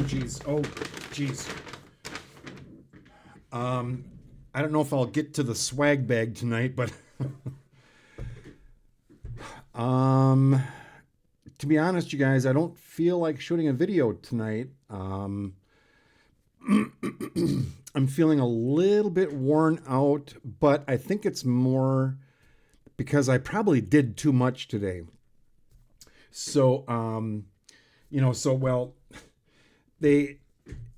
Geez. I don't know if I'll get to the swag bag tonight, but um, to be honest, you guys, I don't feel like shooting a video tonight. I'm feeling a little bit worn out, but I think it's more because I probably did too much today. So, well, they,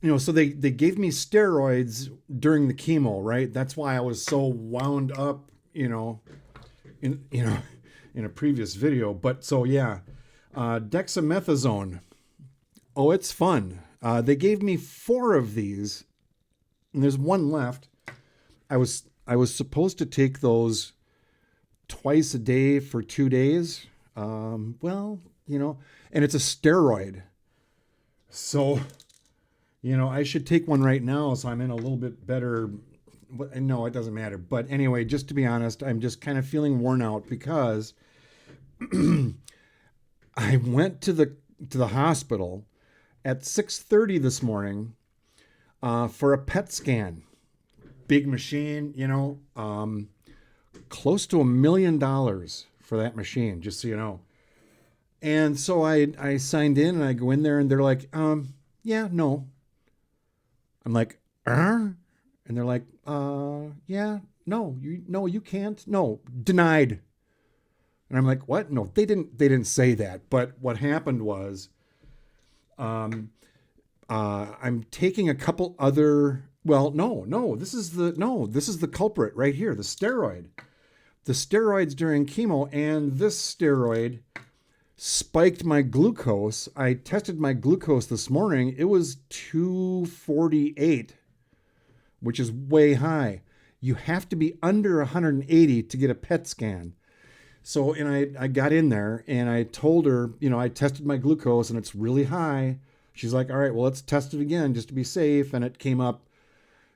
they gave me steroids during the chemo, right? That's why I was so wound up, in, in a previous video. But so, yeah, dexamethasone. Oh, it's fun. They gave me 4 of these, and there's one left. I was supposed to take those twice a day for 2 days. Well, and it's a steroid. So, I should take one right now so I'm in a little bit better. No, it doesn't matter. But anyway, just to be honest, I'm just kind of feeling worn out because I went to the hospital at 6:30 this morning for a PET scan. Big machine, close to $1 million for that machine, just so you know. And so I signed in and I go in there and they're like, yeah, no. I'm like, and they're like, yeah, no, you can't. No, denied. And I'm like, what? No, they didn't say that. But what happened was, I'm taking a couple other, well, this is the culprit right here, the steroid. The steroids during chemo, and this steroid spiked my glucose. I tested my glucose this morning. It was 248, which is way high. You have to be under 180 to get a PET scan. So, and I got in there and I told her, I tested my glucose and it's really high. She's like, all right, well, let's test it again just to be safe. And it came up,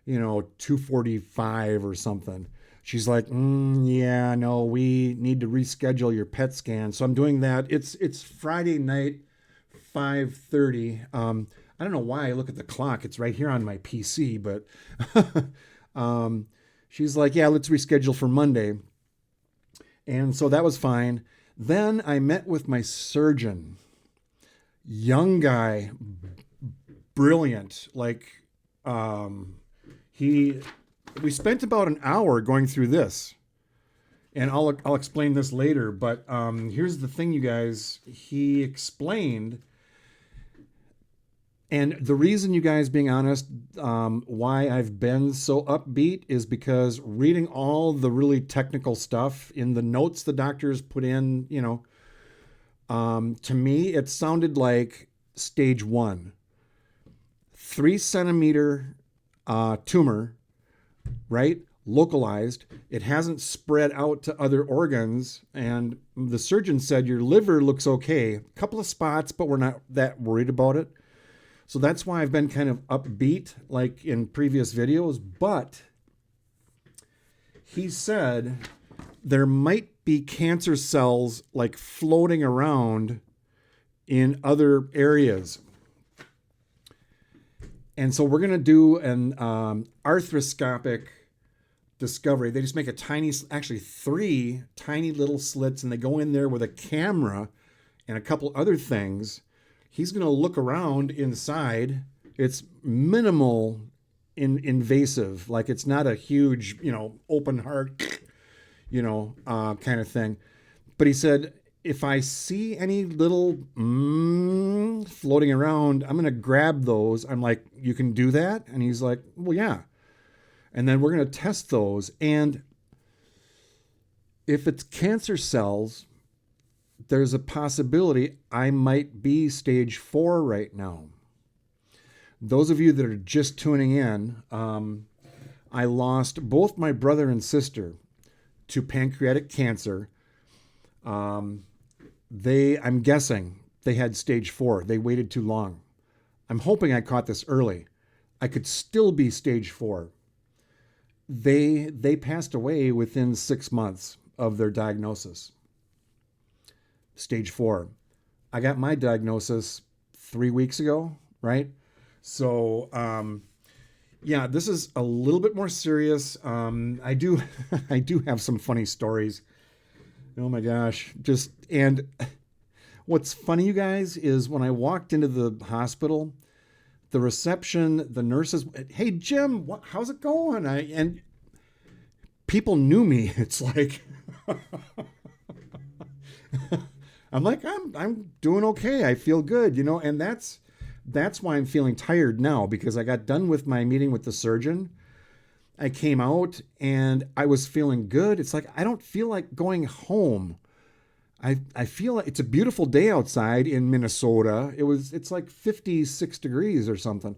245 or something. She's like, yeah, no, we need to reschedule your PET scan. So I'm doing that. It's Friday night, 5:30. I don't know why I look at the clock. It's right here on my PC, but she's like, yeah, let's reschedule for Monday. And so that was fine. Then I met with my surgeon. Young guy, brilliant. Like, we spent about an hour going through this, and I'll explain this later. But here's the thing, you guys. He explained, and the reason, you guys, being honest, why I've been so upbeat is because reading all the really technical stuff in the notes the doctors put in, to me it sounded like stage 1, 3 centimeter tumor. Right? Localized. It hasn't spread out to other organs. And the surgeon said, your liver looks okay. A couple of spots, but we're not that worried about it. So that's why I've been kind of upbeat, like in previous videos. But he said there might be cancer cells like floating around in other areas. And so we're going to do an arthroscopic discovery. They just make actually 3 tiny little slits, and they go in there with a camera and a couple other things. He's going to look around inside. It's minimal invasive. Like, it's not a huge, open heart, kind of thing. But he said, if I see any little floating around, I'm going to grab those. I'm like, you can do that? And he's like, well, yeah. And then we're going to test those. And if it's cancer cells, there's a possibility I might be stage 4 right now. Those of you that are just tuning in, I lost both my brother and sister to pancreatic cancer. I'm guessing they had stage 4. They waited too long. I'm hoping I caught this early. I could still be stage 4. They passed away within 6 months of their diagnosis. Stage 4. I got my diagnosis 3 weeks ago, right? So, yeah, this is a little bit more serious. I do, I do have some funny stories. Oh my gosh. And what's funny, you guys, is when I walked into the hospital, the reception, the nurses, hey, Jim, how's it going? And people knew me. It's like, I'm like, I'm doing okay. I feel good, and that's why I'm feeling tired now, because I got done with my meeting with the surgeon. I came out and I was feeling good. It's like I don't feel like going home. I feel like it's a beautiful day outside in Minnesota. It's like 56 degrees or something.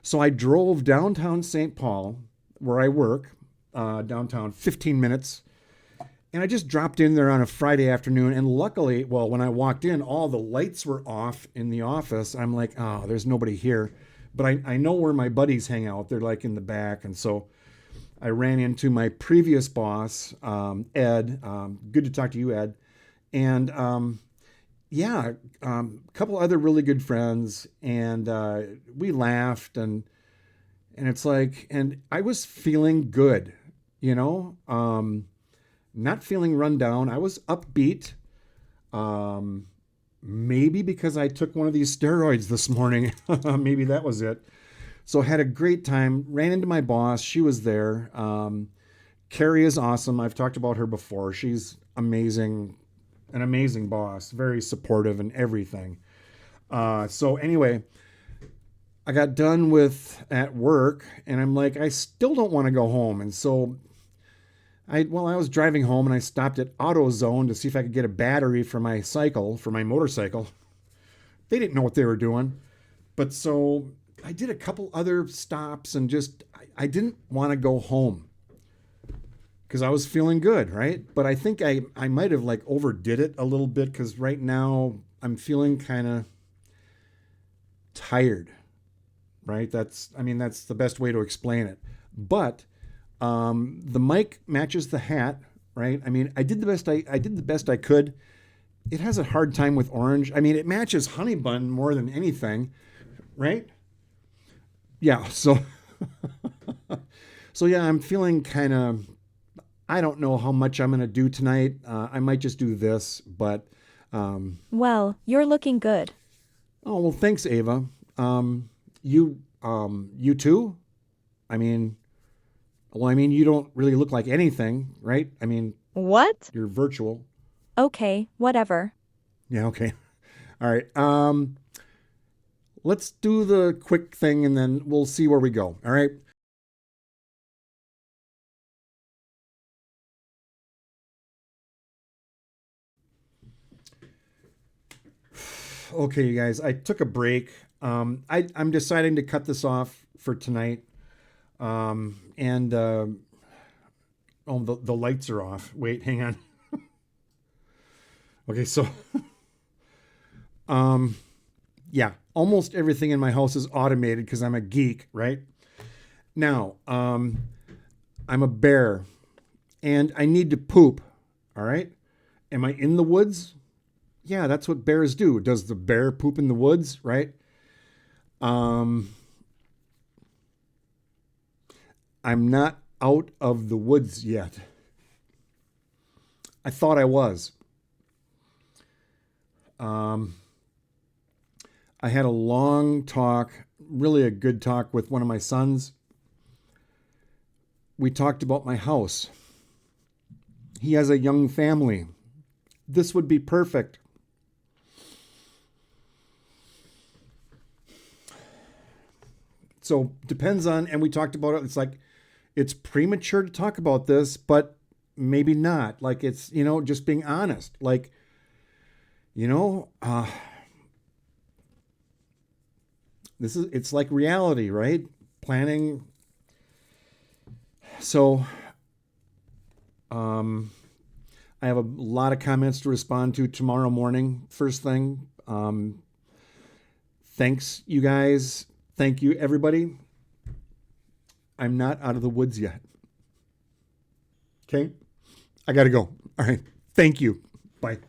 So I drove downtown St. Paul, where I work, downtown, 15 minutes. And I just dropped in there on a Friday afternoon. And luckily, well, when I walked in, all the lights were off in the office. I'm like, oh, there's nobody here. But I know where my buddies hang out. They're like in the back. And so I ran into my previous boss, Ed. Good to talk to you, Ed. And yeah, a couple other really good friends. And we laughed. And it's like, and I was feeling good, not feeling run down. I was upbeat. Maybe because I took one of these steroids this morning. Maybe that was it. So had a great time. Ran into my boss. She was there. Carrie is awesome. I've talked about her before. She's amazing, an amazing boss. Very supportive and everything. So anyway, I got done at work, and I'm like, I still don't want to go home. And so I was driving home, and I stopped at AutoZone to see if I could get a battery for my motorcycle. They didn't know what they were doing. But so I did a couple other stops, and I didn't want to go home because I was feeling good, right? But I think I might have like overdid it a little bit, because right now I'm feeling kind of tired, right? That's the best way to explain it. But the mic matches the hat, right? I did the best I could. It has a hard time with orange. It matches honey bun more than anything, right? Yeah. So, so yeah, I'm feeling kind of, I don't know how much I'm going to do tonight. I might just do this, but, Well, you're looking good. oh, well, thanks, Ava. You too? I mean, you don't really look like anything, right? What? You're virtual. Okay, whatever. Yeah, okay. All right. Let's do the quick thing and then we'll see where we go. All right. Okay, you guys, I took a break. I'm deciding to cut this off for tonight. And oh, the lights are off. Wait, hang on. Okay, so yeah, almost everything in my house is automated because I'm a geek, right? Now, I'm a bear and I need to poop. All right. Am I in the woods? Yeah, that's what bears do. Does the bear poop in the woods, right? I'm not out of the woods yet. I thought I was. I had a long talk, really a good talk with one of my sons. We talked about my house. He has a young family. This would be perfect. So depends on, and we talked about it. It's like, it's premature to talk about this, but maybe not. Like it's, just being honest. Like, it's like reality, right? Planning. So, I have a lot of comments to respond to tomorrow morning. First thing, thanks, you guys. Thank you, everybody. I'm not out of the woods yet. Okay? I got to go. All right. Thank you. Bye.